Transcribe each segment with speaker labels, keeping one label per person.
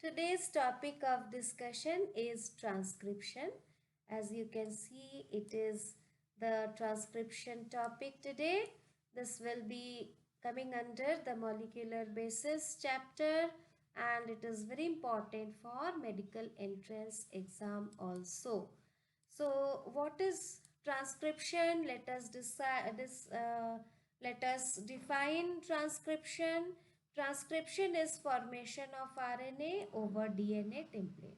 Speaker 1: Today's topic of discussion is transcription. As you can see, it is the transcription topic today. This will be coming under the molecular basis chapter, and it is very important for medical entrance exam also. So what is transcription? Let us define transcription. Transcription is formation of RNA over DNA template.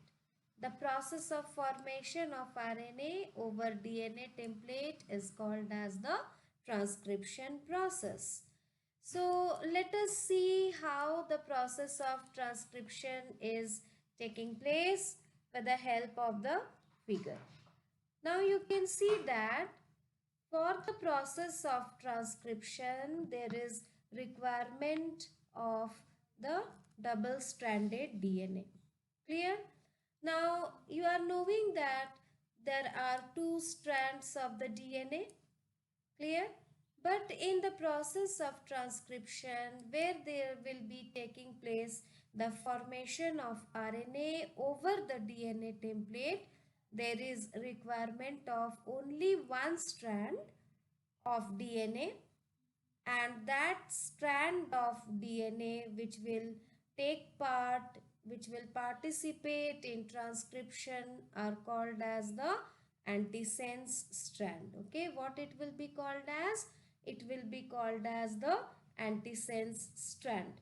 Speaker 1: The process of formation of RNA over DNA template is called as the transcription process. So let us see how the process of transcription is taking place with the help of the figure. Now you can see that for the process of transcription, there is requirement of the double-stranded DNA. Clear? Now you are knowing that there are two strands of the DNA. Clear? But in the process of transcription, where there will be taking place the formation of RNA over the DNA template, there is requirement of only one strand of DNA, and that strand of DNA which will participate in transcription are called as the antisense strand. Okay, what it will be called as? It will be called as the antisense strand.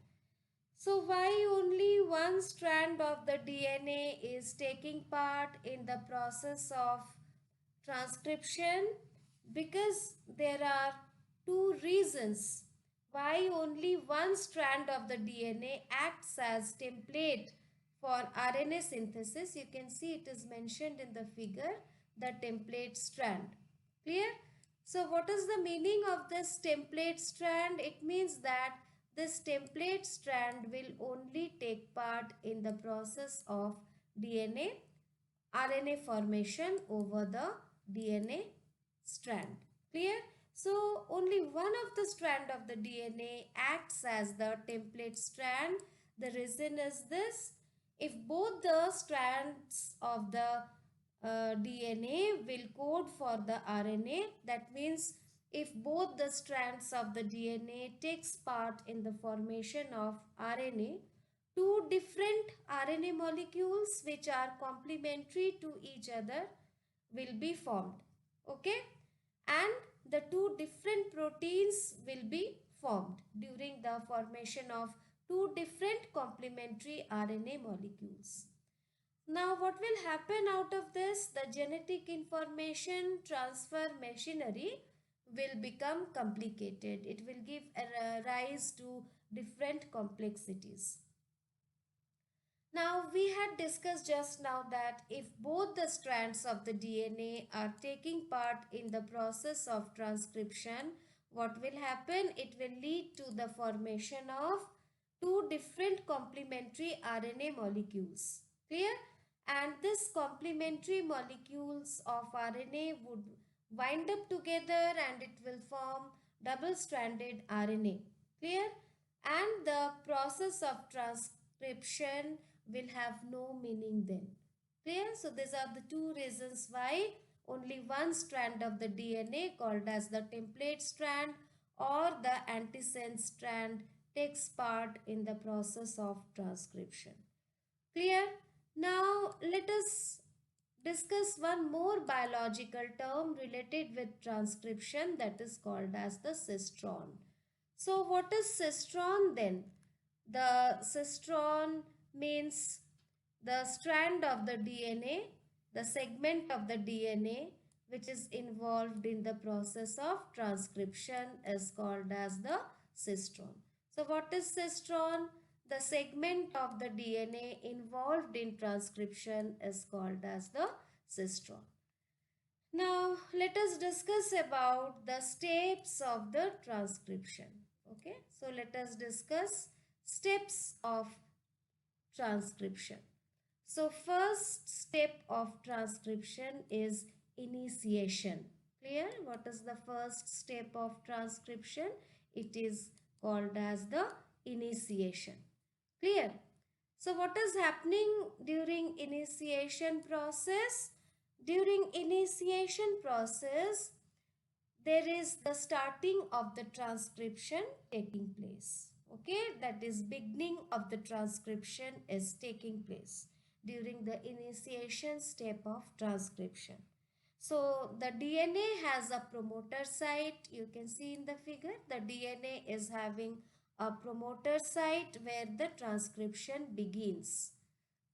Speaker 1: So why only one strand of the DNA is taking part in the process of transcription? Because there are two reasons why only one strand of the DNA acts as template for RNA synthesis. You can see it is mentioned in the figure, the template strand. Clear? So what is the meaning of this template strand? It means that this template strand will only take part in the process of RNA formation over the DNA strand. Clear? So only one of the strand of the DNA acts as the template strand. The reason is this: if both the strands of the DNA will code for the RNA, that means if both the strands of the DNA takes part in the formation of RNA, two different RNA molecules which are complementary to each other will be formed. Okay, and the two different proteins will be formed during the formation of two different complementary RNA molecules. Now what will happen out of this? The genetic information transfer machinery will become complicated. It will give a rise to different complexities. Now we had discussed just now that if both the strands of the DNA are taking part in the process of transcription, what will happen? It will lead to the formation of two different complementary RNA molecules. Clear? And this complementary molecules of RNA would wind up together and it will form double-stranded RNA. Clear? And the process of transcription will have no meaning then. Clear? So these are the two reasons why only one strand of the DNA called as the template strand or the antisense strand takes part in the process of transcription. Clear? Now let us discuss one more biological term related with transcription, that is called as the cistron. So what is cistron then? The cistron means the strand of the DNA, the segment of the DNA which is involved in the process of transcription is called as the cistron. So what is cistron? The segment of the DNA involved in transcription is called as the cistron. Now let us discuss about the steps of the transcription. Okay, so let us discuss steps of transcription. So first step of transcription is initiation. Clear? What is the first step of transcription? It is called as the initiation. Clear? So what is happening during initiation process? During initiation process, there is the starting of the transcription taking place. Okay, that is beginning of the transcription is taking place during the initiation step of transcription. So the DNA has a promoter site. You can see in the figure the DNA is having a promoter site where the transcription begins.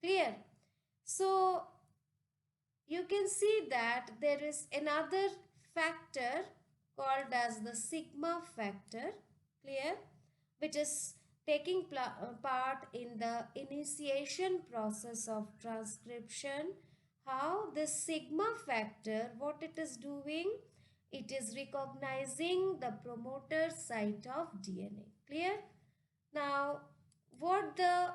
Speaker 1: Clear? So you can see that there is another factor called as the sigma factor, clear, which is taking part in the initiation process of transcription. How this sigma factor, what it is doing, it is recognizing the promoter site of DNA, clear. Now what the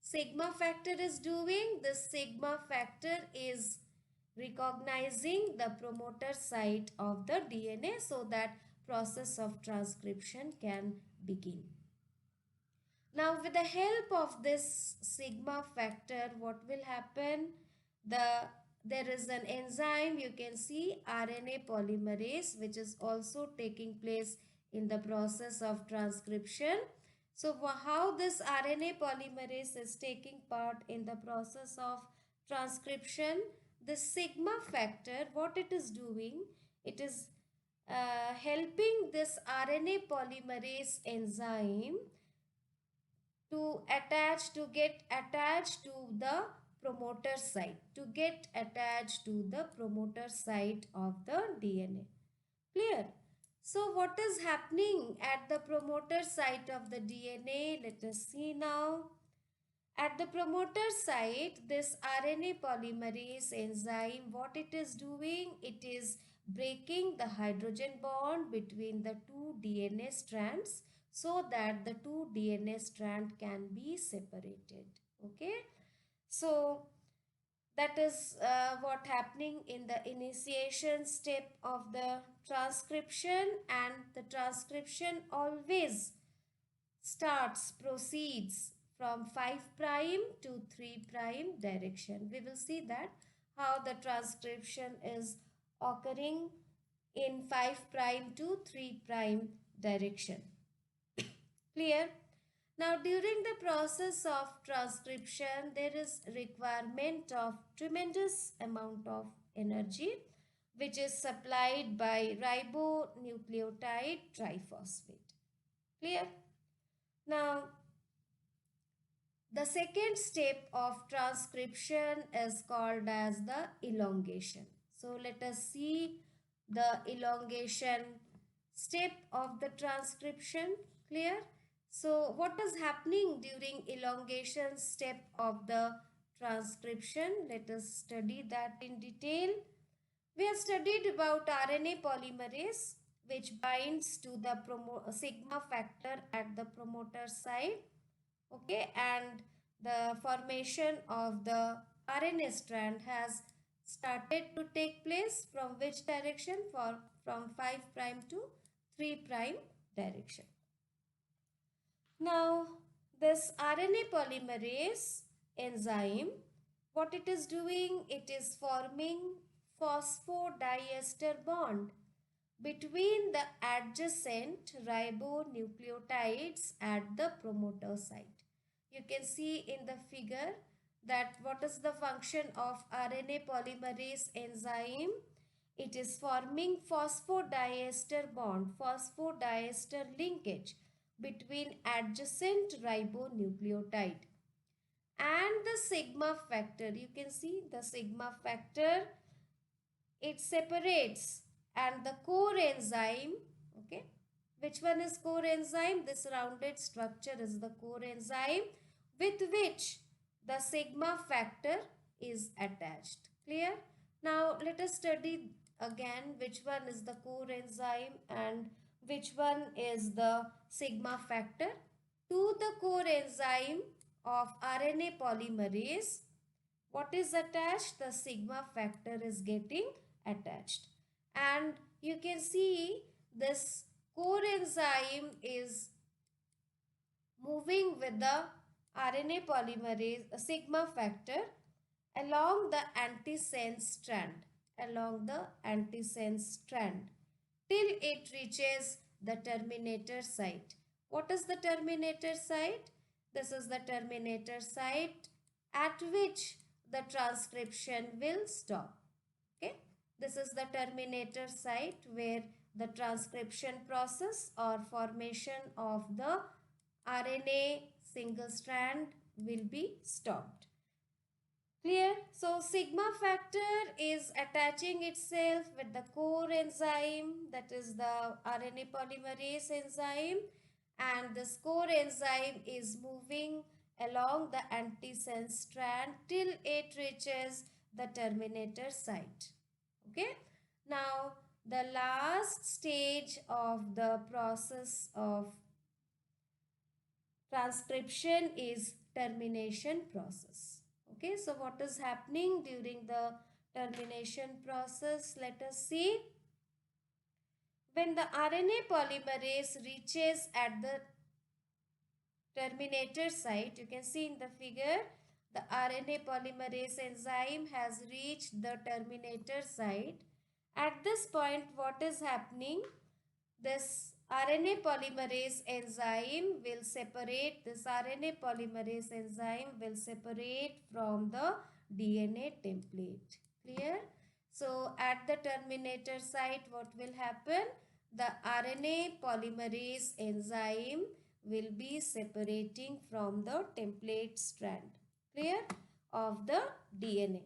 Speaker 1: sigma factor is doing, this sigma factor is recognizing the promoter site of the DNA so that process of transcription can begin. Now with the help of this sigma factor, what will happen? There is an enzyme, you can see RNA polymerase, which is also taking place in the process of transcription. So how this RNA polymerase is taking part in the process of transcription? The sigma factor, what it is doing, it is helping this RNA polymerase enzyme to get attached to the promoter site, of the DNA. Clear? So what is happening at the promoter site of the DNA? Let us see now. At the promoter site, this RNA polymerase enzyme, what it is doing? It is breaking the hydrogen bond between the two DNA strands so that the two DNA strand can be separated. Okay. So that is what happening in the initiation step of the transcription, and the transcription always proceeds from 5 prime to 3 prime direction. We will see that how the transcription is occurring in 5 prime to 3 prime direction. Clear? Now during the process of transcription, there is requirement of tremendous amount of energy which is supplied by ribonucleotide triphosphate. Clear? Now the second step of transcription is called as the elongation. So let us see the elongation step of the transcription. Clear? So what is happening during elongation step of the transcription? Let us study that in detail. We have studied about RNA polymerase, which binds to the sigma factor at the promoter site. Okay, and the formation of the RNA strand has started to take place from which direction? From 5 prime to 3 prime direction. Now this RNA polymerase enzyme, what it is doing? It is forming phosphodiester bond between the adjacent ribonucleotides at the promoter site. You can see in the figure that what is the function of RNA polymerase enzyme? It is forming phosphodiester bond, phosphodiester linkage between adjacent ribonucleotide and the sigma factor. You can see the sigma factor, it separates, and the core enzyme, okay, which one is core enzyme? This rounded structure is the core enzyme with which the sigma factor is attached. Clear? Now let us study again which one is the core enzyme and which one is the sigma factor. To the core enzyme of RNA polymerase, what is attached? The sigma factor is getting attached. And you can see this core enzyme is moving with the RNA polymerase sigma factor along the antisense strand till it reaches the terminator site. What is the terminator site? This is the terminator site at which the transcription will stop. Okay, this is the terminator site where the transcription process or formation of the RNA single strand will be stopped. Clear? So sigma factor is attaching itself with the core enzyme, that is the RNA polymerase enzyme, and this core enzyme is moving along the antisense strand till it reaches the terminator site. Okay. Now the last stage of the process of transcription is termination process. Okay, so what is happening during the termination process? Let us see. When the RNA polymerase reaches at the terminator site, you can see in the figure, the RNA polymerase enzyme has reached the terminator site. At this point, what is happening? This RNA polymerase enzyme will separate, from the DNA template. Clear? So at the terminator site, what will happen? The RNA polymerase enzyme will be separating from the template strand. Clear? Of the DNA.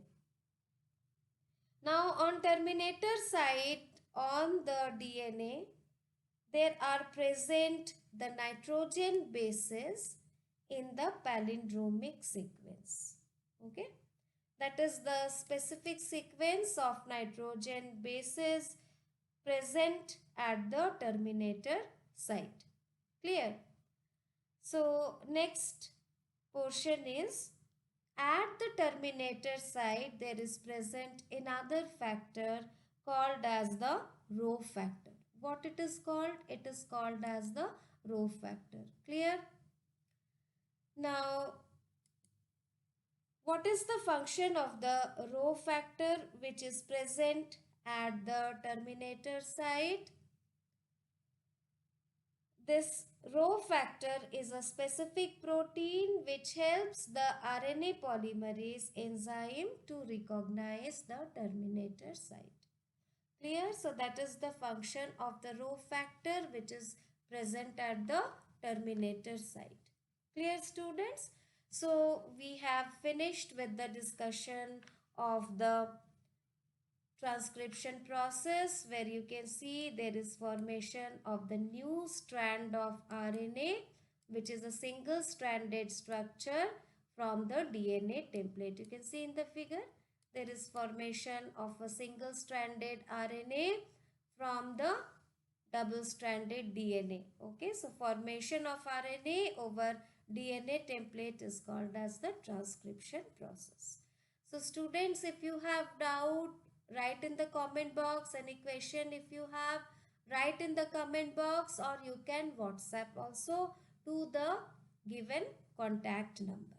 Speaker 1: Now on terminator site on the DNA, there are present the nitrogen bases in the palindromic sequence. Okay, that is the specific sequence of nitrogen bases present at the terminator site. Clear? So next portion is, at the terminator site there is present another factor called as the rho factor. What it is called? It is called as the rho factor. Clear? Now, what is the function of the rho factor which is present at the terminator site? This rho factor is a specific protein which helps the RNA polymerase enzyme to recognize the terminator site. Clear? So that is the function of the rho factor which is present at the terminator site. Clear, students? So we have finished with the discussion of the transcription process, where you can see there is formation of the new strand of RNA, which is a single stranded structure from the DNA template. You can see in the figure, there is formation of a single stranded RNA from the double stranded DNA. Okay, so formation of RNA over DNA template is called as the transcription process. So students, if you have doubt, write in the comment box. Any question if you have, write in the comment box, or you can WhatsApp also to the given contact number.